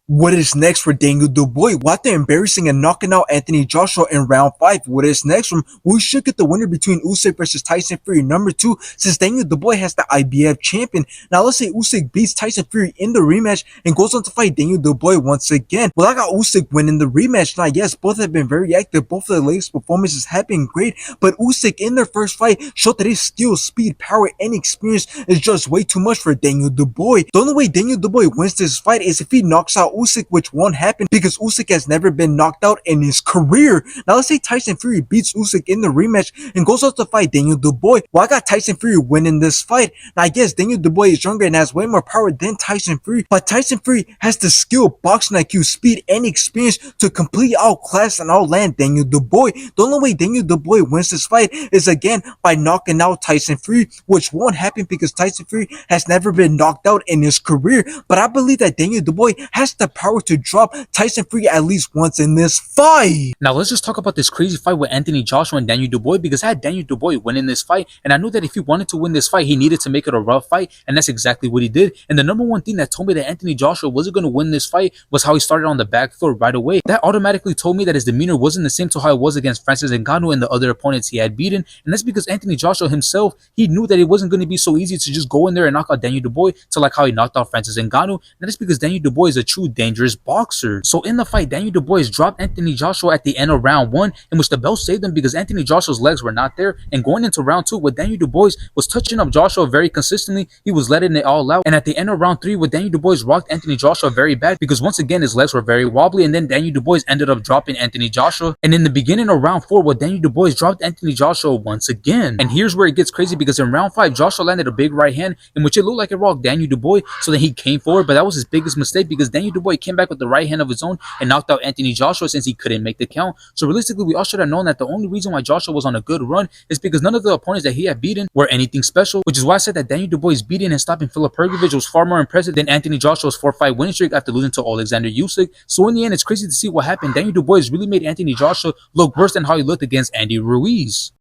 What is next for Daniel Dubois? Well, after embarrassing and knocking out Anthony Joshua in round 5, what is next from? We should get the winner between Usyk versus Tyson Fury. Number 2, since Daniel Dubois has the IBF champion. Now let's say Usyk beats Tyson Fury in the rematch and goes on to fight Daniel Dubois once again. Well, I got Usyk winning the rematch. Now, yes, both have been very active. Both of the latest performances have been great, but Usyk in their first fight showed that his skill, speed, power, and experience is just way too much for Daniel Dubois. The only way Daniel Dubois wins this fight is if he knocks out Usyk, which won't happen because Usyk has never been knocked out in his career. Now let's say Tyson Fury beats Usyk in the rematch and goes out to fight Daniel Dubois. Well, I got Tyson Fury winning this fight. Now I guess Daniel Dubois is younger and has way more power than Tyson Fury, but Tyson Fury has the skill, boxing IQ, speed, and experience to completely outclass and outland Daniel Dubois. The only way Daniel Dubois wins this fight is again by knocking out Tyson Fury, which won't happen because Tyson Fury has never been knocked out in his career. But I believe that Daniel Dubois has the power to drop Tyson Fury at least once in this fight. Now let's just talk about this crazy fight with Anthony Joshua and Daniel Dubois, because I had Daniel Dubois winning this fight, and I knew that if he wanted to win this fight, he needed to make it a rough fight, and that's exactly what he did. And the number one thing that told me that Anthony Joshua wasn't going to win this fight was how he started on the back foot right away. That automatically told me that his demeanor wasn't the same to how it was against Francis Ngannou and the other opponents he had beaten, and that's because Anthony Joshua himself, he knew that it wasn't going to be so easy to just go in there and knock out Daniel Dubois to like how he knocked out Francis Ngannou, and that's because Daniel Dubois is a true dangerous boxer. So in the fight, Daniel Dubois dropped Anthony Joshua at the end of round 1, in which the bell saved him because Anthony Joshua's legs were not there, and going into round 2, with Daniel Dubois was touching up Joshua very consistently, he was letting it all out, and at the end of round 3, with Daniel Dubois rocked Anthony Joshua very bad because once again his legs were very wobbly, and then Daniel Dubois ended up dropping Anthony Joshua, and in the beginning of round 4, with Daniel Dubois dropped Anthony Joshua once again. And here's where it gets crazy, because in round 5, Joshua landed a big right hand in which it looked like it rocked Daniel Dubois, so then he came forward, but that was his biggest mistake because Daniel Dubois came back with the right hand of his own and knocked out Anthony Joshua since he couldn't make the count. So realistically, we all should have known that the only reason why Joshua was on a good run is because none of the opponents that he had beaten were anything special, which is why I said that Daniel Dubois beating and stopping Filip Hrgović was far more impressive than Anthony Joshua's 4-fight winning streak after losing to Alexander Usyk. So in the end, it's crazy to see what happened. Daniel Dubois really made Anthony Joshua look worse than how he looked against Andy Ruiz.